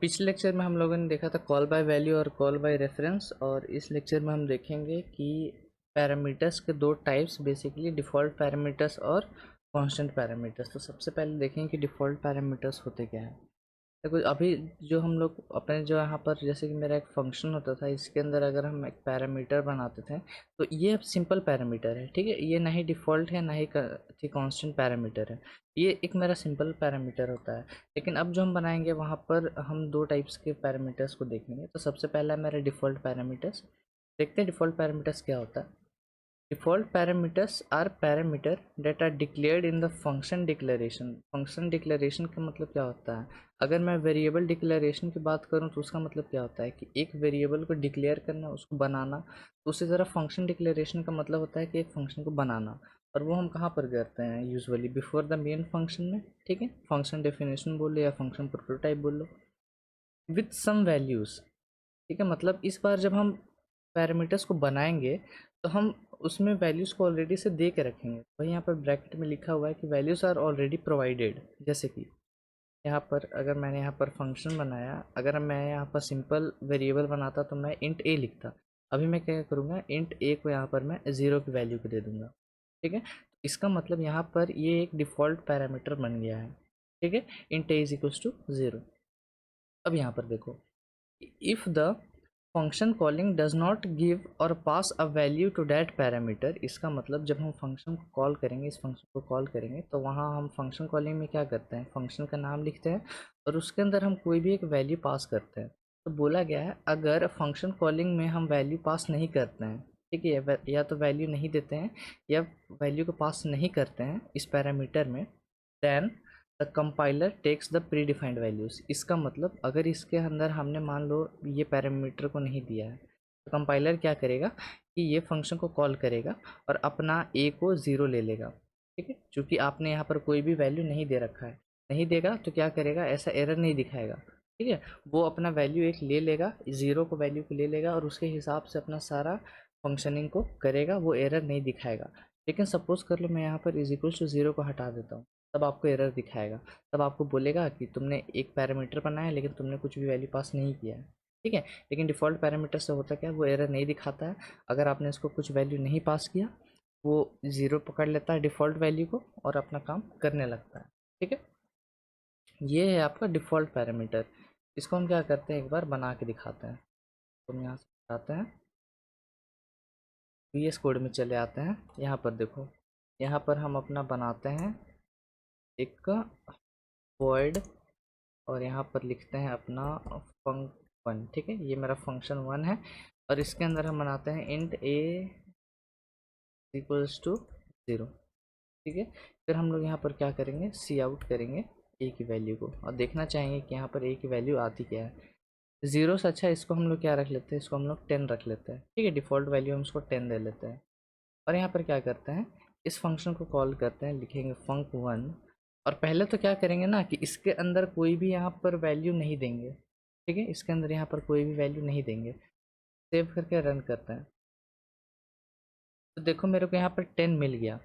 पिछले लेक्चर में हम लोगों ने देखा था कॉल बाय वैल्यू और कॉल बाय रेफरेंस, और इस लेक्चर में हम देखेंगे कि पैरामीटर्स के दो टाइप्स, बेसिकली डिफ़ॉल्ट पैरामीटर्स और कांस्टेंट पैरामीटर्स। तो सबसे पहले देखेंगे कि डिफ़ॉल्ट पैरामीटर्स होते क्या हैं। देखो अभी जो हम लोग अपने जो यहाँ पर, जैसे कि मेरा एक फंक्शन होता था, इसके अंदर अगर हम एक पैरामीटर बनाते थे तो ये सिंपल पैरामीटर है, ठीक है। ये ना ही डिफ़ॉल्ट है ना ही कांस्टेंट पैरामीटर है, ये एक मेरा सिंपल पैरामीटर होता है। लेकिन अब जो हम बनाएंगे वहाँ पर हम दो टाइप्स के पैरामीटर्स को देखेंगे। तो सबसे पहला मेरा डिफ़ॉल्ट पैरामीटर्स। देखते हैं डिफ़ॉल्ट पैरामीटर्स क्या होता है। Default parameters are parameter that are declared in the function declaration। function declaration का मतलब क्या होता है? अगर मैं वेरिएबल डिक्लेरेशन की बात करूं तो उसका मतलब क्या होता है कि एक वेरिएबल को डिक्लेयर करना, उसको बनाना। तो उसी तरह फंक्शन डिक्लेरेशन का मतलब होता है कि एक फंक्शन को बनाना, और वो हम कहाँ पर करते हैं? Usually before the main function में, ठीक है। फंक्शन डेफिनेशन बोल लो या फंक्शन प्रोटोटाइप बोल लो, विथ सम वैल्यूज़, ठीक है। मतलब इस बार जब हम पैरामीटर्स को बनाएंगे तो हम उसमें वैल्यूज़ को ऑलरेडी से दे के रखेंगे। वही यहाँ पर ब्रैकेट में लिखा हुआ है कि वैल्यूज़ आर ऑलरेडी प्रोवाइडेड। जैसे कि यहाँ पर अगर मैंने यहाँ पर फंक्शन बनाया, अगर मैं यहाँ पर सिंपल वेरिएबल बनाता तो मैं इंट ए लिखता। अभी मैं क्या करूँगा, इंट ए को यहाँ पर मैं 0 की वैल्यू को दे दूँगा, ठीक है। इसका मतलब यहाँ पर ये एक डिफ़ॉल्ट पैरामीटर बन गया है, ठीक है। Int a is equals to 0। अब यहाँ पर देखो, if the function calling does not give or pass a value to that parameter, इसका मतलब जब हम फंक्शन को कॉल करेंगे, इस फंक्शन को कॉल करेंगे तो वहाँ हम फंक्शन कॉलिंग में क्या करते हैं, फंक्शन का नाम लिखते हैं और उसके अंदर हम कोई भी एक वैल्यू पास करते हैं। तो बोला गया है अगर फंक्शन कॉलिंग में हम वैल्यू पास नहीं करते हैं, ठीक है, या तो वैल्यू नहीं देते हैं या वैल्यू को पास नहीं करते हैं इस पैरामीटर में, then the compiler takes the predefined values. इसका मतलब अगर इसके अंदर हमने मान लो ये पैरामीटर को नहीं दिया है तो कंपाइलर क्या करेगा कि ये फंक्शन को कॉल करेगा और अपना ए को 0 ले लेगा, ठीक है। चूँकि आपने यहाँ पर कोई भी वैल्यू नहीं दे रखा है, नहीं देगा तो क्या करेगा, ऐसा एरर नहीं दिखाएगा, ठीक है। वो अपना वैल्यू एक ले लेगा, 0 को वैल्यू को ले लेगा और उसके हिसाब से अपना सारा फंक्शनिंग को करेगा, वो एरर नहीं दिखाएगा। लेकिन सपोज़ कर लो मैं यहाँ पर इज इक्वल्स टू 0 को हटा देता हूँ, तब आपको एरर दिखाएगा। तब आपको बोलेगा कि तुमने एक पैरामीटर बनाया लेकिन तुमने कुछ भी वैल्यू पास नहीं किया है, ठीक है। लेकिन डिफ़ॉल्ट पैरामीटर से होता क्या है, वो एरर नहीं दिखाता है। अगर आपने इसको कुछ वैल्यू नहीं पास किया, वो 0 पकड़ लेता है डिफ़ॉल्ट वैल्यू को और अपना काम करने लगता है, ठीक है। ये है आपका डिफ़ॉल्ट पैरामीटर। इसको हम क्या करते हैं, एक बार बना के दिखाते हैं। तो हम यहाँ से आते हैं, VS कोड में चले आते हैं। यहाँ पर देखो, यहाँ पर हम अपना बनाते हैं एक void, और यहाँ पर लिखते हैं अपना फंक1, ठीक है। ये मेरा फंक्शन 1 है और इसके अंदर हम बनाते हैं इंट ए इक्वल्स टू 0, ठीक है। फिर हम लोग यहाँ पर क्या करेंगे, सी आउट करेंगे ए की वैल्यू को और देखना चाहेंगे कि यहाँ पर ए की वैल्यू आती क्या है। 0 से अच्छा इसको हम लोग क्या रख लेते हैं, इसको हम लोग 10 रख लेते हैं, ठीक है। डिफ़ॉल्ट वैल्यू हम इसको 10 दे लेते हैं और यहाँ पर क्या करते हैं, इस फंक्शन को कॉल करते हैं, लिखेंगे फंक1। और पहले तो क्या करेंगे ना कि इसके अंदर कोई भी यहाँ पर वैल्यू नहीं देंगे, ठीक है। इसके अंदर यहाँ पर कोई भी वैल्यू नहीं देंगे। सेव करके रन करते हैं तो देखो मेरे को यहाँ पर 10 मिल गया,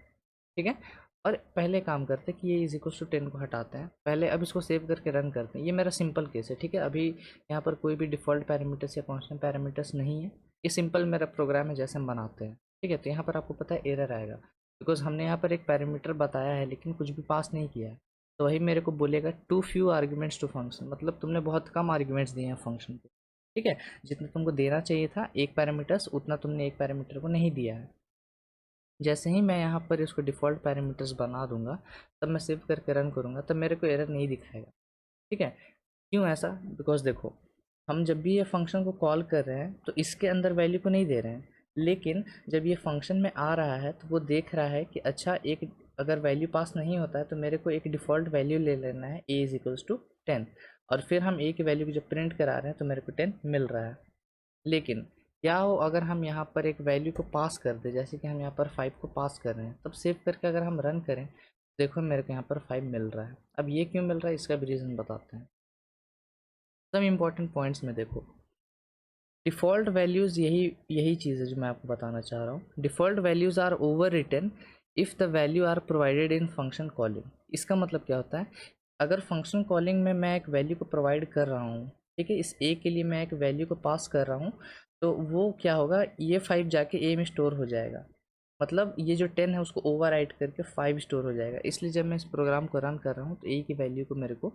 ठीक है। और पहले काम करते हैं कि ये इज इक्वल टू 10 को हटाते हैं पहले। अब इसको सेव करके रन करते हैं। ये मेरा सिंपल केस है, ठीक है। अभी यहाँ पर कोई भी डिफ़ॉल्ट पैरामीटर्स या कांस्टेंट पैरामीटर्स नहीं है, ये सिंपल मेरा प्रोग्राम है जैसे हम बनाते हैं, ठीक है। तो यहाँ पर आपको पता है एरर आएगा बिकॉज हमने यहाँ पर एक पैरामीटर बताया है लेकिन कुछ भी पास नहीं किया है। तो वही मेरे को बोलेगा too few arguments to function, मतलब तुमने बहुत कम आर्ग्यूमेंट्स दिए हैं फंक्शन को, ठीक है। जितना तुमको देना चाहिए था एक पैरामीटर्स, उतना तुमने एक पैरामीटर को नहीं दिया है। जैसे ही मैं यहाँ पर इसको डिफ़ॉल्ट पैरामीटर्स बना दूंगा, तब मैं सेव करके रन करूँगा, तब मेरे को एरर नहीं दिखाएगा, ठीक है। क्यों ऐसा, बिकॉज देखो हम जब भी ये फंक्शन को कॉल कर रहे हैं तो इसके अंदर वैल्यू को नहीं दे रहे हैं, लेकिन जब ये फंक्शन में आ रहा है तो वो देख रहा है कि अच्छा एक अगर वैल्यू पास नहीं होता है तो मेरे को एक डिफ़ॉल्ट वैल्यू ले लेना है, ए इज इक्वल्स टू 10, और फिर हम ए की वैल्यू को जब प्रिंट करा रहे हैं तो मेरे को 10 मिल रहा है। लेकिन क्या हो अगर हम यहाँ पर एक वैल्यू को पास कर दें, जैसे कि हम यहाँ पर 5 को पास कर रहे हैं, तब सेव करके अगर हम रन करें, देखो मेरे को यहाँ पर 5 मिल रहा है। अब ये क्यों मिल रहा है, इसका भी रीज़न बताते हैं। सब इम्पोर्टेंट पॉइंट्स में देखो, डिफ़ॉल्ट वैल्यूज़ यही चीज़ है जो मैं आपको बताना चाह रहा हूँ। Default values are overwritten if the value are provided in function calling. इसका मतलब क्या होता है, अगर फंक्शन कॉलिंग में मैं एक वैल्यू को प्रोवाइड कर रहा हूँ ठीक है। इस ए के लिए मैं एक वैल्यू को पास कर रहा हूँ, तो वो क्या होगा, ये 5 जाके ए में स्टोर हो जाएगा, मतलब ये जो 10 है उसको ओवरराइट करके 5 स्टोर हो जाएगा। इसलिए जब मैं इस प्रोग्राम को रन कर रहा हूँ तो ए की वैल्यू को मेरे को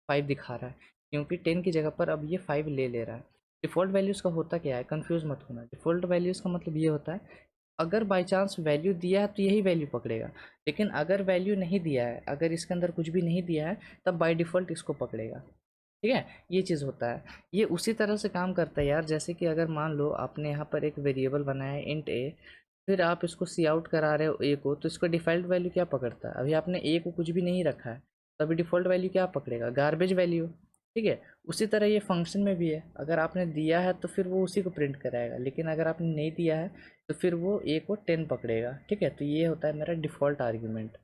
5 दिखा रहा है, क्योंकि 10 की जगह पर अब ये 5 ले ले रहा है। डिफ़ॉल्ट वैल्यूज़ का होता क्या है, कंफ्यूज मत होना। डिफ़ॉल्ट वैल्यूज़ का मतलब ये होता है, अगर बाई चांस वैल्यू दिया है तो यही वैल्यू पकड़ेगा, लेकिन अगर वैल्यू नहीं दिया है, अगर इसके अंदर कुछ भी नहीं दिया है, तब बाय डिफ़ॉल्ट इसको पकड़ेगा। ठीक है, ये चीज़ होता है। ये उसी तरह से काम करता है यार, जैसे कि अगर मान लो आपने यहाँ पर एक वेरिएबल बनाया है इंट ए, फिर आप इसको सी आउट करा रहे हो ए को, तो इसका डिफ़ॉल्ट वैल्यू क्या पकड़ता है, अभी आपने ए को कुछ भी नहीं रखा है, तो अभी डिफ़ॉल्ट वैल्यू क्या पकड़ेगा, गार्बेज वैल्यू। ठीक है, उसी तरह ये फंक्शन में भी है, अगर आपने दिया है तो फिर वो उसी को प्रिंट कराएगा, लेकिन अगर आपने नहीं दिया है तो फिर वो ए को 10 पकड़ेगा। ठीक है, तो ये होता है मेरा default argument.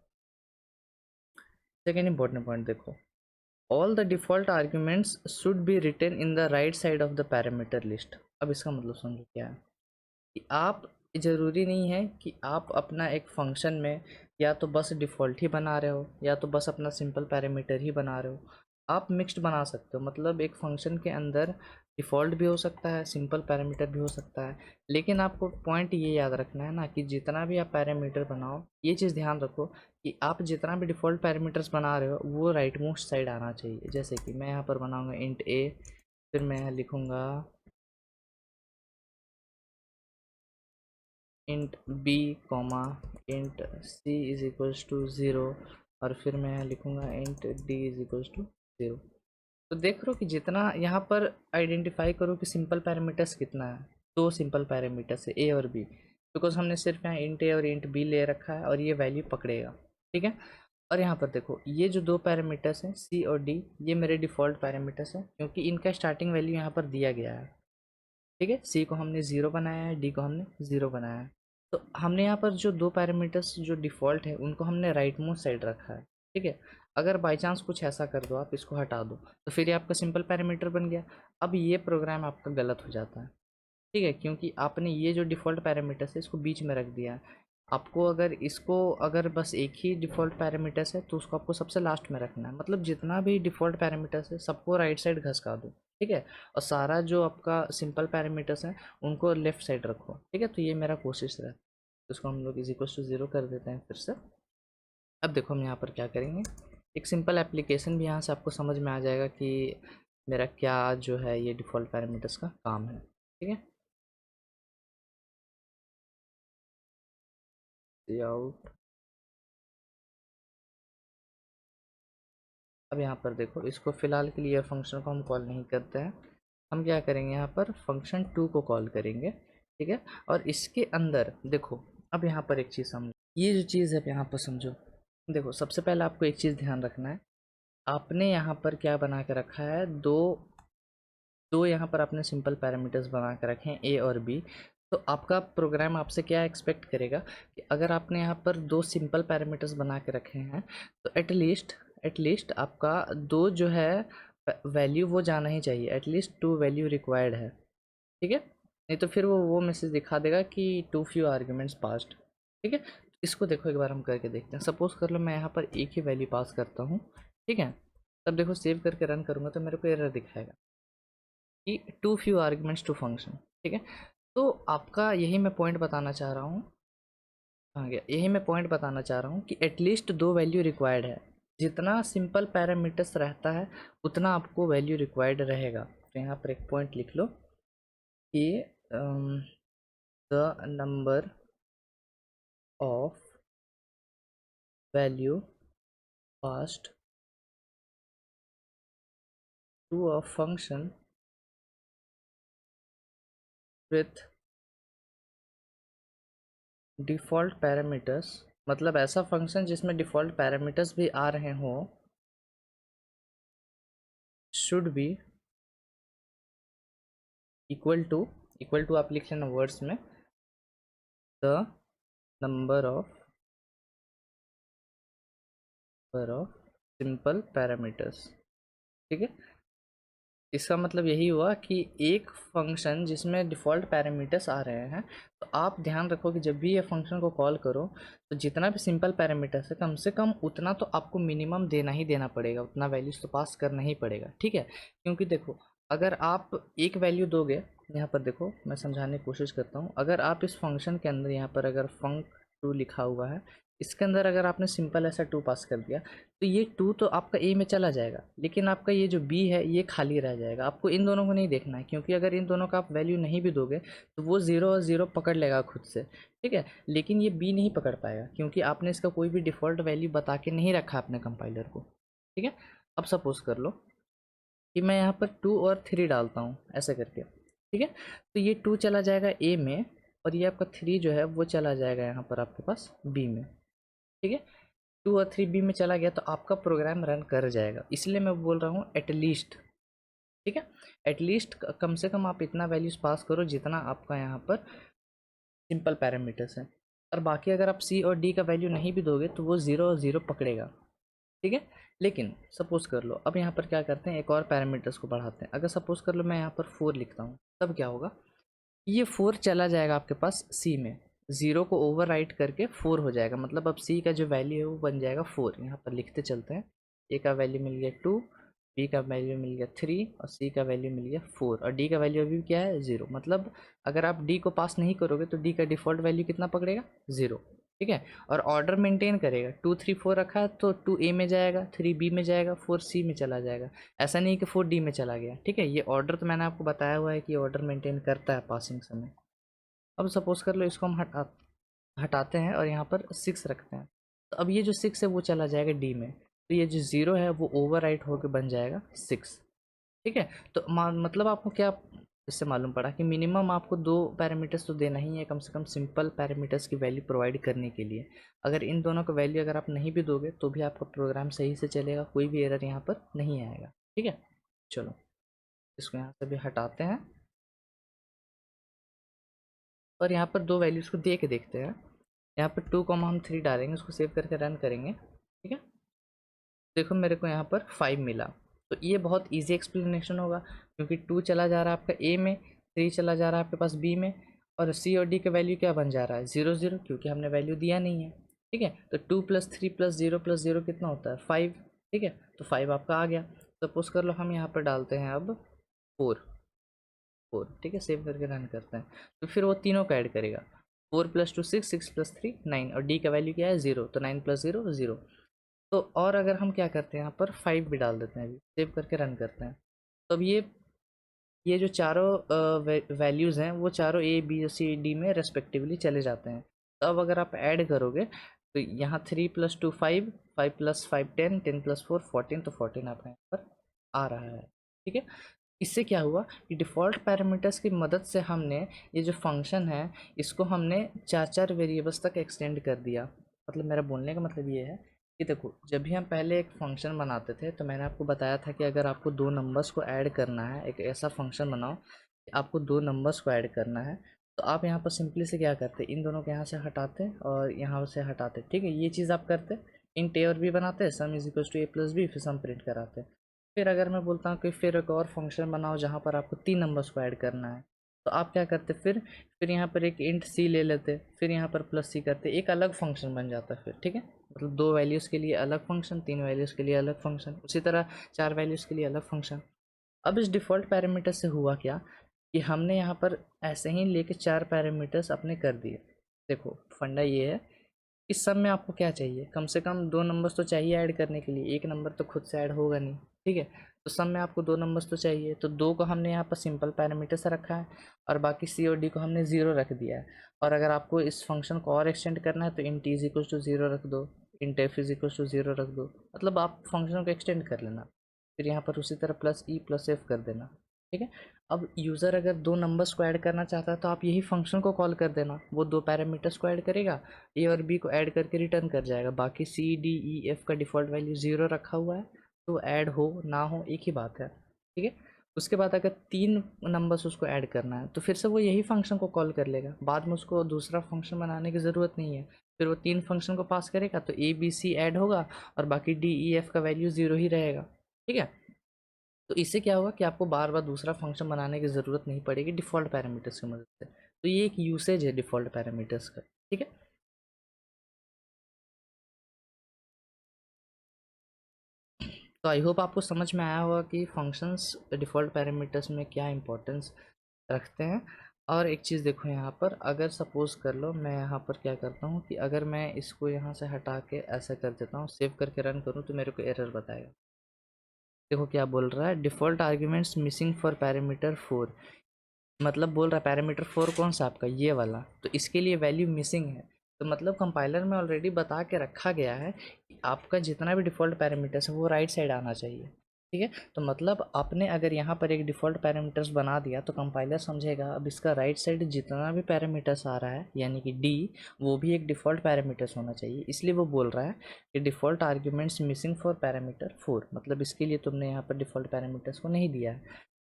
Second important point देखो, all the default arguments should be written in the right side of the parameter list. अब इसका मतलब समझो क्या है, कि आप, ज़रूरी नहीं है कि आप अपना एक फंक्शन में या तो बस डिफ़ॉल्ट ही बना रहे हो या तो बस अपना सिंपल पैरामीटर ही बना रहे हो, आप मिक्स्ड बना सकते हो। मतलब एक फंक्शन के अंदर डिफ़ॉल्ट भी हो सकता है, सिंपल पैरामीटर भी हो सकता है, लेकिन आपको पॉइंट ये याद रखना है ना, कि जितना भी आप पैरामीटर बनाओ, ये चीज़ ध्यान रखो कि आप जितना भी डिफ़ॉल्ट पैरामीटर्स बना रहे हो वो राइट मोस्ट साइड आना चाहिए। जैसे कि मैं यहाँ पर बनाऊँगा इंट ए, फिर मैं यहाँ लिखूँगा int b comma int c is equals to zero, और फिर मैं यहाँ लिखूँगा int d is equals to zero. तो देख लो कि जितना यहाँ पर आइडेंटिफाई करो कि सिंपल पैरामीटर्स कितना है, दो सिंपल पैरामीटर्स है ए और बी, बिकॉज हमने सिर्फ यहाँ इंट ए और इंट बी ले रखा है और ये वैल्यू पकड़ेगा। ठीक है, और यहाँ पर देखो ये जो दो पैरामीटर्स हैं सी और डी, ये मेरे डिफ़ॉल्ट पैरामीटर्स हैं, क्योंकि इनका स्टार्टिंग वैल्यू यहाँ पर दिया गया है। ठीक है, सी को हमने ज़ीरो बनाया है, डी को हमने ज़ीरो बनाया है। तो हमने यहाँ पर जो दो पैरामीटर्स जो डिफ़ॉल्ट है उनको हमने राइट मोस्ट साइड रखा है। ठीक है, अगर बाई चांस कुछ ऐसा कर दो, आप इसको हटा दो, तो फिर ये आपका सिंपल पैरामीटर बन गया। अब ये प्रोग्राम आपका गलत हो जाता है। ठीक है, क्योंकि आपने ये जो डिफ़ॉल्ट पैरामीटर्स है इसको बीच में रख दिया है। आपको अगर इसको, अगर बस एक ही डिफ़ॉल्ट पैरामीटर्स है तो उसको आपको सबसे लास्ट में रखना है। मतलब जितना भी डिफ़ॉल्ट पैरामीटर्स है सबको राइट साइड घसका दो। ठीक है, और सारा जो आपका सिंपल पैरामीटर्स हैं उनको लेफ़्ट साइड रखो। ठीक है, तो ये मेरा कोशिश रहा, तो इसको हम लोग इज इक्वल टू ज़ीरो कर देते हैं फिर से। अब देखो हम यहाँ पर क्या करेंगे, एक सिंपल एप्लीकेशन भी यहाँ से आपको समझ में आ जाएगा कि मेरा क्या जो है ये डिफ़ॉल्ट पैरामीटर्स का काम है। ठीक है, आउट। अब यहाँ पर देखो, इसको फ़िलहाल के लिए फंक्शन को हम कॉल नहीं करते हैं, हम क्या करेंगे यहाँ पर फंक्शन टू को कॉल करेंगे। ठीक है, और इसके अंदर देखो, अब यहाँ पर एक चीज़ समझो, ये जो चीज़ है यहाँ पर समझो। देखो सबसे पहले आपको एक चीज़ ध्यान रखना है, आपने यहाँ पर क्या बना के रखा है, दो दो यहाँ पर आपने सिंपल पैरामीटर्स बना के रखे हैं ए और बी। तो आपका प्रोग्राम आपसे क्या एक्सपेक्ट करेगा कि अगर आपने यहाँ पर दो सिंपल पैरामीटर्स बना के रखे हैं तो एटलीस्ट आपका दो जो है वैल्यू वो जाना ही चाहिए, एटलीस्ट टू वैल्यू रिक्वायर्ड है। ठीक है, नहीं तो फिर वो मैसेज दिखा देगा कि टू फ्यू आर्ग्यूमेंट्स पास्ड। ठीक है, इसको देखो एक बार हम करके देखते हैं। सपोज कर लो मैं यहाँ पर एक ही वैल्यू पास करता हूँ। ठीक है, तब देखो सेव करके रन करूँगा तो मेरे को एरर दिखाएगा कि too few arguments to function. ठीक है, तो आपका यही मैं पॉइंट बताना चाह रहा हूँ, कहाँ गया, यही मैं पॉइंट बताना चाह रहा हूँ कि एटलीस्ट दो वैल्यू रिक्वायर्ड है। जितना सिंपल पैरामीटर्स रहता है उतना आपको वैल्यू रिक्वायर्ड रहेगा। तो यहाँ पर एक पॉइंट लिख लो कि the number of value passed to a function with default parameters, मतलब ऐसा फंक्शन जिसमें डिफ़ॉल्ट पैरामीटर्स भी आ रहे हों, शुड बी इक्वल टू आप लिख लेना वर्ड्स में, the number of simple parameters. ठीक है, इसका मतलब यही हुआ कि एक फंक्शन जिसमें डिफ़ॉल्ट पैरामीटर्स आ रहे हैं, तो आप ध्यान रखो कि जब भी ये फंक्शन को कॉल करो तो जितना भी सिंपल पैरामीटर्स है कम से कम उतना तो आपको मिनिमम देना ही देना पड़ेगा, उतना वैल्यूज तो पास करना ही पड़ेगा। ठीक है, क्योंकि देखो अगर आप एक वैल्यू दोगे, यहाँ पर देखो मैं समझाने की कोशिश करता हूँ। अगर आप इस फंक्शन के अंदर यहाँ पर अगर func2 लिखा हुआ है, इसके अंदर अगर आपने सिंपल ऐसा 2 पास कर दिया, तो ये 2 तो आपका ए में चला जाएगा, लेकिन आपका ये जो बी है ये खाली रह जाएगा। आपको इन दोनों को नहीं देखना है, क्योंकि अगर इन दोनों का आप वैल्यू नहीं भी दोगे तो वो 0 और 0 पकड़ लेगा खुद से, ठीक है। लेकिन ये बी नहीं पकड़ पाएगा, क्योंकि आपने इसका कोई भी डिफ़ॉल्ट वैल्यू बता के नहीं रखा अपने कंपाइलर को, ठीक है। अब सपोज कर लो कि मैं यहाँ पर 2 और 3 डालता हूँ ऐसे करके, ठीक है। तो ये 2 चला जाएगा ए में, और ये आपका 3 जो है वो चला जाएगा यहाँ पर आपके पास बी में, ठीक है। 2 और 3 बी में चला गया तो आपका प्रोग्राम रन कर जाएगा। इसलिए मैं बोल रहा हूँ एटलीस्ट, ठीक है। एटलीस्ट कम से कम आप इतना वैल्यूज पास करो जितना आपका यहाँ पर सिंपल पैरामीटर्स है। और बाकी अगर आप सी और डी का वैल्यू नहीं भी दोगे तो वो 0 और 0 पकड़ेगा, ठीक है। लेकिन सपोज कर लो अब यहाँ पर क्या करते हैं, एक और पैरामीटर्स को बढ़ाते हैं। अगर सपोज कर लो मैं यहाँ पर 4 लिखता हूँ, तब क्या होगा, ये 4 चला जाएगा आपके पास सी में, 0 को ओवरराइट करके 4 हो जाएगा। मतलब अब सी का जो वैल्यू है वो बन जाएगा 4। यहाँ पर लिखते चलते हैं, ए का वैल्यू मिल गया 2, बी का वैल्यू मिल गया 3 और सी का वैल्यू मिल गया 4, और डी का वैल्यू अभी क्या है 0। मतलब अगर आप डी को पास नहीं करोगे तो डी का डिफ़ॉल्ट वैल्यू कितना पकड़ेगा, 0, ठीक है। और ऑर्डर मेंटेन करेगा, 2 3 4 रखा है तो 2 ए में जाएगा, 3 बी में जाएगा, 4 सी में चला जाएगा। ऐसा नहीं कि 4 डी में चला गया, ठीक है। ये ऑर्डर तो मैंने आपको बताया हुआ है कि ऑर्डर मेंटेन करता है पासिंग समय। अब सपोज कर लो इसको हम हटाते हैं और यहाँ पर 6 रखते हैं, तो अब ये जो 6 है वो चला जाएगा डी में, तो ये जो 0 है वो ओवरराइट होकर बन जाएगा 6, ठीक है। तो मतलब आपको क्या इससे मालूम पड़ा कि मिनिमम आपको 2 पैरामीटर्स तो देना ही है कम से कम सिंपल पैरामीटर्स की वैल्यू प्रोवाइड करने के लिए। अगर इन दोनों का वैल्यू अगर आप नहीं भी दोगे तो भी आपका प्रोग्राम सही से चलेगा, कोई भी एरर यहाँ पर नहीं आएगा, ठीक है। चलो इसको यहाँ से भी हटाते हैं और यहाँ पर 2 वैल्यूज़ को दे के देखते हैं। यहाँ पर 2 हम 3 डालेंगे, उसको सेव करके रन करेंगे, ठीक है। देखो मेरे को यहाँ पर 5 मिला, तो ये बहुत इजी एक्सप्लेनेशन होगा, क्योंकि 2 चला जा रहा है आपका ए में, 3 चला जा रहा है आपके पास बी में, और सी और डी का वैल्यू क्या बन जा रहा है 0 0, क्योंकि हमने वैल्यू दिया नहीं है, ठीक है। तो 2 + 3 + 0 कितना होता है 5, ठीक है। तो 5 आपका आ गया। सपोज कर लो हम यहाँ पर डालते हैं अब 4, ठीक है, सेव करके रन करते हैं, तो फिर वो तीनों का ऐड करेगा। 4 + 2 6, 6 + 3 9, और डी का वैल्यू क्या है 0, तो 9 + 0 0। तो और अगर हम क्या करते हैं यहाँ पर 5 भी डाल देते हैं, अभी सेव करके रन करते हैं, तो अब ये जो चारों वैल्यूज़ हैं वो चारों ए बी सी डी में रेस्पेक्टिवली चले जाते हैं। तो अब अगर आप ऐड करोगे तो यहाँ 3 + 2 5, 5 + 5 10, 10 + 4 14, तो 14 आपका यहाँ पर आ रहा है, ठीक है। इससे क्या हुआ कि डिफ़ॉल्ट पैरामीटर्स की मदद से हमने ये जो फंक्शन है इसको हमने 4 वेरिएबल्स तक एक्सटेंड कर दिया। मतलब मेरा बोलने का मतलब ये है कि देखो जब भी हम पहले एक फंक्शन बनाते थे तो मैंने आपको बताया था कि अगर आपको 2 नंबर्स को ऐड करना है, एक ऐसा फंक्शन बनाओ कि आपको 2 नंबर्स को ऐड करना है, तो आप यहाँ पर सिंपली से क्या करते, इन दोनों को यहाँ से हटाते और यहाँ से हटाते, ठीक है। ये चीज़ आप करते, इंट ए और बी बनाते, sum is equal to a + b, फिर सम प्रिंट कराते। फिर अगर मैं बोलता हूँ कि फिर एक और फंक्शन बनाओ जहाँ पर आपको 3 नंबर्स को ऐड करना है, तो आप क्या करते, फिर यहाँ पर एक इंट सी ले लेते, फिर यहाँ पर +c करते, एक अलग फंक्शन बन जाता फिर, ठीक है। मतलब 2 वैल्यूज़ के लिए अलग फंक्शन, 3 वैल्यूज़ के लिए अलग फंक्शन, उसी तरह 4 वैल्यूज़ के लिए अलग फंक्शन। अब इस डिफ़ॉल्ट पैरामीटर से हुआ क्या कि हमने यहाँ पर ऐसे ही लेके 4 पैरामीटर्स अपने कर दिए। देखो फंडा ये है, इस सब में आपको क्या चाहिए, कम से कम 2 नंबर्स तो चाहिए ऐड करने के लिए, एक नंबर तो खुद से ऐड होगा नहीं, ठीक है। तो सब में आपको 2 नंबर्स तो चाहिए, तो 2 को हमने यहाँ पर सिंपल पैरामीटर से रखा है और बाकी सी और डी को हमने 0 रख दिया है। और अगर आपको इस फंक्शन को और एक्सटेंड करना है तो इंट इज इक्वल टू 0 रख दो, int f is equal to 0 रख दो, मतलब आप फंक्शन को एक्सटेंड कर लेना। फिर यहाँ पर उसी तरह +e+f कर देना, ठीक है। अब यूज़र अगर 2 नंबर्स को ऐड करना चाहता है तो आप यही फंक्शन को कॉल कर देना, वो 2 पैरामीटर्स को ऐड करेगा, ए और बी को ऐड करके रिटर्न कर जाएगा। बाकी सी डी ई एफ का डिफ़ॉल्ट वैल्यू 0 रखा हुआ है, तो ऐड हो ना हो एक ही बात है, ठीक है। उसके बाद अगर 3 नंबर्स उसको ऐड करना है तो फिर से वो यही फंक्शन को कॉल कर लेगा, बाद में उसको दूसरा फंक्शन बनाने की ज़रूरत नहीं है। फिर वो 3 फंक्शन को पास करेगा तो ए बी सी ऐड होगा और बाकी डी ई एफ का वैल्यू 0 ही रहेगा, ठीक है। तो इससे क्या होगा कि आपको बार बार दूसरा फंक्शन बनाने की ज़रूरत नहीं पड़ेगी डिफ़ॉल्ट पैरामीटर्स की मदद से। तो ये एक यूसेज है डिफ़ॉल्ट पैरामीटर्स का, ठीक है। तो तो आई होप आपको समझ में आया होगा कि फंक्शंस डिफ़ॉल्ट पैरामीटर्स में क्या इंपॉर्टेंस रखते हैं। और एक चीज़ देखो यहाँ पर, अगर सपोज़ कर लो मैं यहाँ पर क्या करता हूँ कि अगर मैं इसको यहाँ से हटा के ऐसा कर देता हूँ, सेव करके रन करूँ, तो मेरे को एरर बताएगा। देखो क्या बोल रहा है, default arguments missing for parameter 4। मतलब बोल रहा है पैरामीटर 4 कौन सा आपका, ये वाला, तो इसके लिए वैल्यू मिसिंग है। तो मतलब कंपाइलर में ऑलरेडी बता के रखा गया है कि आपका जितना भी डिफ़ॉल्ट पैरामीटर्स है वो राइट साइड आना चाहिए। ठीक है, तो मतलब आपने अगर यहाँ पर एक डिफ़ॉल्ट पैरामीटर्स बना दिया तो कंपाइलर समझेगा अब इसका राइट साइड जितना भी पैरामीटर्स आ रहा है यानी कि डी, वो भी एक डिफ़ॉल्ट पैरामीटर्स होना चाहिए। इसलिए वो बोल रहा है कि default arguments missing for parameter 4, मतलब इसके लिए तुमने यहाँ पर डिफ़ॉल्ट पैरामीटर्स को नहीं दिया है,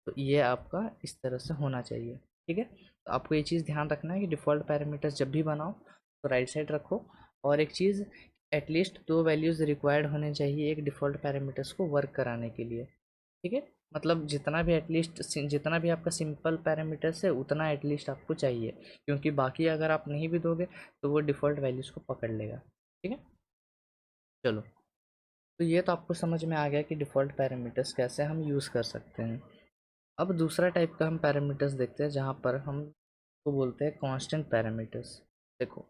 तो ये आपका इस तरह से होना चाहिए। ठीक है, तो आपको ये चीज़ ध्यान रखना है कि डिफ़ॉल्ट पैरामीटर्स जब भी बनाओ तो राइट साइड रखो। और एक चीज़, एटलीस्ट 2 वैल्यूज़ रिक्वायर्ड होने चाहिए एक डिफ़ॉल्ट पैरामीटर्स को वर्क कराने के लिए। ठीक है, मतलब जितना भी एटलीस्ट जितना भी आपका सिंपल पैरामीटर्स है उतना एटलीस्ट आपको चाहिए, क्योंकि बाकी अगर आप नहीं भी दोगे तो वो डिफ़ॉल्ट वैल्यूज़ को पकड़ लेगा। ठीक है, चलो, तो ये तो आपको समझ में आ गया कि डिफ़ॉल्ट पैरामीटर्स कैसे हम यूज़ कर सकते हैं। अब दूसरा टाइप का हम पैरामीटर्स देखते हैं जहाँ पर हम को बोलते हैं कांस्टेंट पैरामीटर्स। देखो,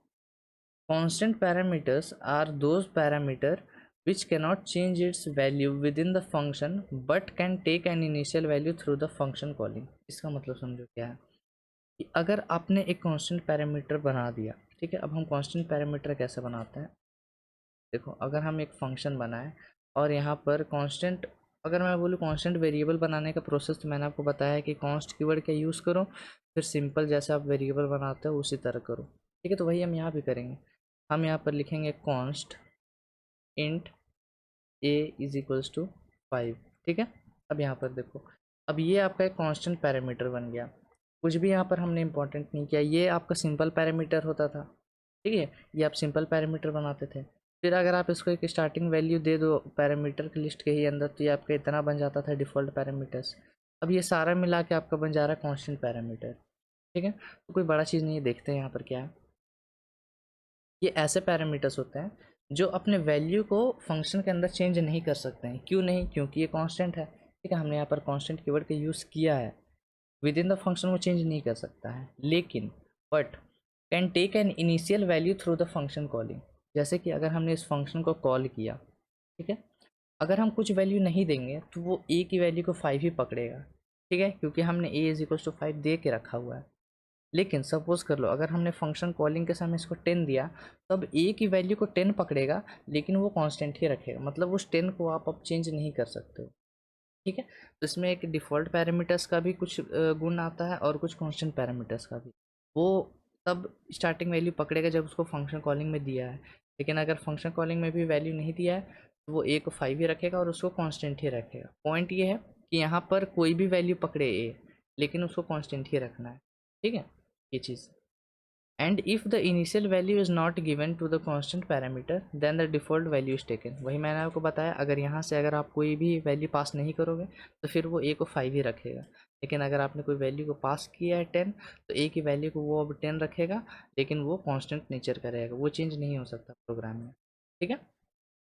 constant parameters are those parameter which cannot change its value within the function but can take an initial value through the function calling। इसका मतलब समझो क्या है कि अगर आपने एक कांस्टेंट पैरामीटर बना दिया, ठीक है, अब हम कांस्टेंट पैरामीटर कैसे बनाते हैं, देखो अगर हम एक फंक्शन बनाएं और यहाँ पर कांस्टेंट, अगर मैं बोलूँ कांस्टेंट वेरिएबल बनाने का प्रोसेस, तो मैंने आपको बताया है कि कांस्ट कीवर्ड का यूज़ करो, फिर सिंपल जैसे आप वेरिएबल बनाते हो उसी तरह करो। ठीक है, तो वही हम यहाँ भी करेंगे। हम यहाँ पर लिखेंगे const int a is equals to 5। ठीक है, अब यहाँ पर देखो, अब ये आपका एक कांस्टेंट पैरामीटर बन गया, कुछ भी यहाँ पर हमने इंपॉर्टेंट नहीं किया, ये आपका सिंपल पैरामीटर होता था। ठीक है, ये आप सिंपल पैरामीटर बनाते थे, फिर अगर आप इसको एक स्टार्टिंग वैल्यू दे दो पैरामीटर की लिस्ट के ही अंदर, तो ये आपका इतना बन जाता था डिफ़ॉल्ट पैरामीटर्स। अब ये सारा मिला के आपका बन जा रहा है कांस्टेंट पैरामीटर। ठीक है, तो कोई बड़ा चीज़ नहीं है, देखते हैं यहाँ पर क्या है। ये ऐसे पैरामीटर्स होते हैं जो अपने वैल्यू को फंक्शन के अंदर चेंज नहीं कर सकते हैं। क्यों नहीं, क्योंकि ये कांस्टेंट है। ठीक है, हमने यहाँ पर कांस्टेंट कीवर्ड का यूज़ किया है, विद इन द फंक्शन वो चेंज नहीं कर सकता है, लेकिन but can take an initial value through the function calling. जैसे कि अगर हमने इस फंक्शन को कॉल किया, ठीक है, अगर हम कुछ वैल्यू नहीं देंगे तो वो ए की वैल्यू को 5 ही पकड़ेगा। ठीक है, क्योंकि हमने ए इज इक्वल्स टू 5 दे के रखा हुआ है। लेकिन सपोज कर लो अगर हमने फंक्शन कॉलिंग के समय इसको 10 दिया, तब ए की वैल्यू को 10 पकड़ेगा, लेकिन वो कांस्टेंट ही रखेगा, मतलब उस 10 को आप अब चेंज नहीं कर सकते हो। ठीक है, तो इसमें एक डिफ़ॉल्ट पैरामीटर्स का भी कुछ गुण आता है और कुछ कांस्टेंट पैरामीटर्स का भी। वो तब स्टार्टिंग वैल्यू पकड़ेगा जब उसको फंक्शन कॉलिंग में दिया है, लेकिन अगर फंक्शन कॉलिंग में भी वैल्यू नहीं दिया है तो वो ए को 5 ही रखेगा और उसको कांस्टेंट ही रखेगा। पॉइंट ये है कि यहाँ पर कोई भी वैल्यू पकड़े ए, लेकिन उसको कांस्टेंट ही रखना है। ठीक है, ये चीज़। And if the initial value is not given to the constant parameter then the default value is taken. वही मैंने आपको बताया, अगर यहाँ से अगर आप कोई भी वैल्यू पास नहीं करोगे तो फिर वो ए को 5 ही रखेगा, लेकिन अगर आपने कोई वैल्यू को पास किया है 10, तो ए की वैल्यू को वो अब 10 रखेगा, लेकिन वो कांस्टेंट नेचर का रहेगा, वो चेंज नहीं हो सकता प्रोग्राम में। ठीक है,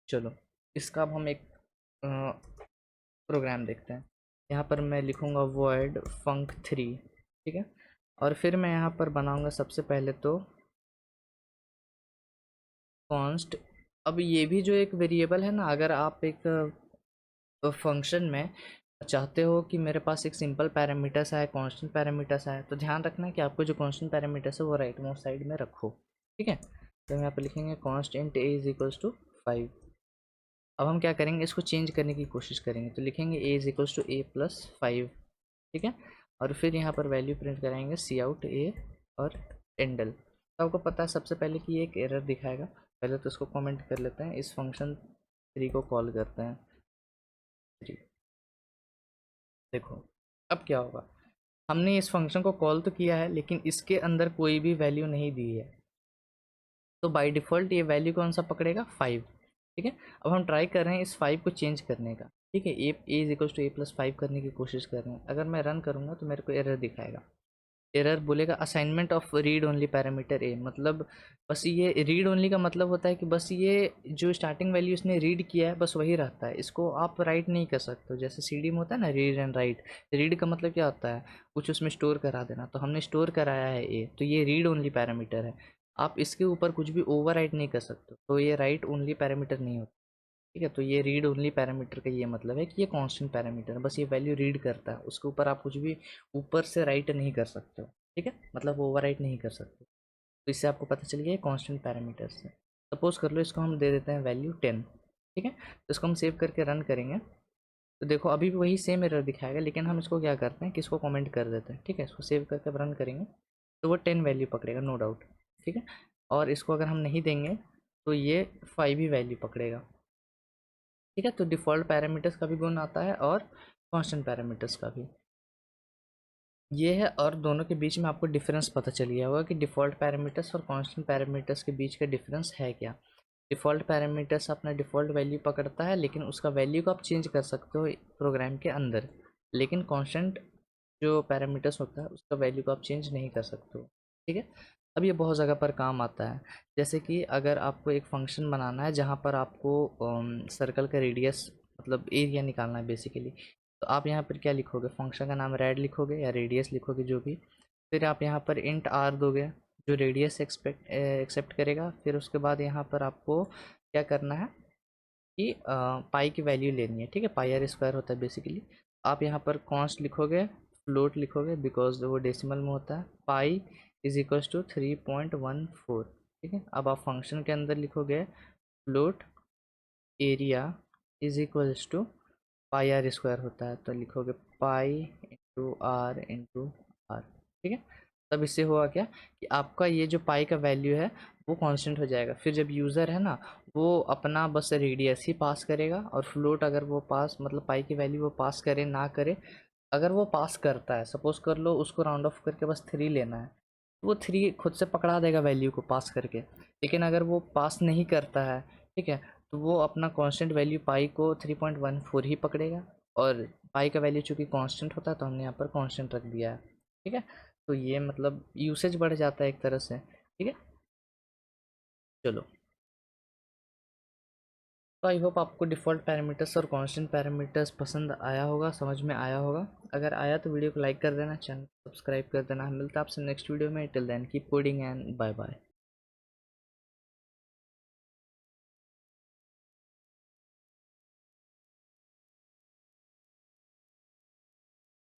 चलो, इसका अब हम एक प्रोग्राम देखते हैं। यहाँ पर मैं लिखूँगा void func3। ठीक है, और फिर मैं यहाँ पर बनाऊँगा सबसे पहले तो कॉन्स्ट। अब ये भी जो एक वेरिएबल है ना, अगर आप एक फंक्शन में चाहते हो कि मेरे पास एक सिंपल पैरामीटर्स है, कांस्टेंट पैरामीटर्स है, तो ध्यान रखना कि आपको जो कांस्टेंट पैरामीटर्स है वो राइट मोस्ट साइड में रखो। ठीक है, तो हम यहाँ पर लिखेंगे constant a is equals to 5। अब हम क्या करेंगे, इसको चेंज करने की कोशिश करेंगे, तो लिखेंगे a is equals to a plus 5। ठीक है, और फिर यहाँ पर वैल्यू प्रिंट कराएंगे सी आउट ए और एंडल। तो आपको पता है सबसे पहले कि ये एक एरर दिखाएगा, पहले तो इसको कमेंट कर लेते हैं, इस फंक्शन 3 को कॉल करते हैं 3। देखो अब क्या होगा, हमने इस फंक्शन को कॉल तो किया है लेकिन इसके अंदर कोई भी वैल्यू नहीं दी है, तो बाय डिफ़ॉल्ट ये वैल्यू कौन सा पकड़ेगा, 5। ठीक है, अब हम ट्राई कर रहे हैं इस 5 को चेंज करने का। ठीक है, a is equals to a plus 5 करने की कोशिश कर रहे हैं, अगर मैं रन करूँगा तो मेरे को एरर दिखाएगा। एरर बोलेगा assignment of read only parameter a, मतलब बस ये रीड ओनली का मतलब होता है कि बस ये जो स्टार्टिंग वैल्यू इसने रीड किया है बस वही रहता है, इसको आप राइट नहीं कर सकते हो। जैसे सीडी में होता है ना रीड एंड राइट, रीड का मतलब क्या होता है कुछ उसमें स्टोर करा देना, तो हमने स्टोर कराया है ए, तो ये रीड ओनली पैरामीटर है। आप इसके ऊपर कुछ भी ओवर राइट नहीं कर सकते, तो ये राइट ओनली पैरामीटर नहीं होता। ठीक है, तो ये रीड ओनली पैरामीटर का ये मतलब है कि ये कांस्टेंट पैरामीटर है, बस ये वैल्यू रीड करता है, उसके ऊपर आप कुछ भी ऊपर से राइट नहीं कर सकते हो। ठीक है, मतलब ओवर राइट नहीं कर सकते। तो इससे आपको पता चल गया कांस्टेंट पैरामीटर से। सपोज कर लो इसको हम दे देते हैं वैल्यू 10। ठीक है, तो इसको हम सेव करके रन करेंगे, तो देखो अभी भी वही सेम एरर दिखाएगा, लेकिन हम इसको क्या करते हैं कि इसको कमेंट कर देते हैं। ठीक है, इसको सेव करके रन करेंगे तो वो 10 वैल्यू पकड़ेगा, नो डाउट। ठीक है, और इसको अगर हम नहीं देंगे तो ये 5 ही वैल्यू पकड़ेगा। ठीक है, तो डिफ़ॉल्ट पैरामीटर्स का भी गुण आता है और कांस्टेंट पैरामीटर्स का भी ये है। और दोनों के बीच में आपको डिफरेंस पता चल गया होगा कि डिफ़ॉल्ट पैरामीटर्स और कांस्टेंट पैरामीटर्स के बीच का डिफरेंस है क्या। डिफ़ॉल्ट पैरामीटर्स अपना डिफ़ॉल्ट वैल्यू पकड़ता है, लेकिन उसका वैल्यू को आप चेंज कर सकते हो प्रोग्राम के अंदर, लेकिन कांस्टेंट जो पैरामीटर्स होता है उसका वैल्यू को आप चेंज नहीं कर सकते हो। ठीक है, अब ये बहुत जगह पर काम आता है। जैसे कि अगर आपको एक फंक्शन बनाना है जहाँ पर आपको सर्कल का रेडियस मतलब एरिया निकालना है बेसिकली, तो आप यहाँ पर क्या लिखोगे, फंक्शन का नाम रेड लिखोगे या रेडियस लिखोगे जो भी, फिर आप यहाँ पर इंट आर दोगे जो रेडियस एक्सेप्ट करेगा। फिर उसके बाद यहाँ पर आपको क्या करना है कि पाई की वैल्यू लेनी है। ठीक है, पाई आर स्क्वायर होता है बेसिकली। आप यहाँ पर कॉन्स्ट लिखोगे, फ्लोट लिखोगे बिकॉज वो डेसिमल में होता है, पाई इज इक्वल्स टू 3.14। ठीक है, अब आप फंक्शन के अंदर लिखोगे float area is equals to pi r square होता है, तो लिखोगे पाई इंटू आर। ठीक है, तब इससे हुआ क्या कि आपका ये जो पाई का वैल्यू है वो कांस्टेंट हो जाएगा। फिर जब यूज़र है ना वो अपना बस रेडियस ही पास करेगा, और फ्लोट अगर वो पास मतलब पाई की वैल्यू वो पास करे ना करे, अगर वो पास करता है सपोज कर लो उसको राउंड ऑफ करके बस 3 लेना है, तो वो 3 खुद से पकड़ा देगा वैल्यू को पास करके। लेकिन अगर वो पास नहीं करता है, ठीक है, तो वो अपना कांस्टेंट वैल्यू पाई को 3.14 ही पकड़ेगा, और पाई का वैल्यू चूँकि कांस्टेंट होता है तो हमने यहाँ पर कांस्टेंट रख दिया है। ठीक है, तो ये मतलब यूसेज बढ़ जाता है एक तरह से। ठीक है, चलो, तो आई होप आपको डिफ़ॉल्ट पैरामीटर्स और कांस्टेंट पैरामीटर्स पसंद आया होगा, समझ में आया होगा। अगर आया तो वीडियो को लाइक कर देना, चैनल सब्सक्राइब कर देना। मिलता है आपसे नेक्स्ट वीडियो में। Till then keep coding and bye bye.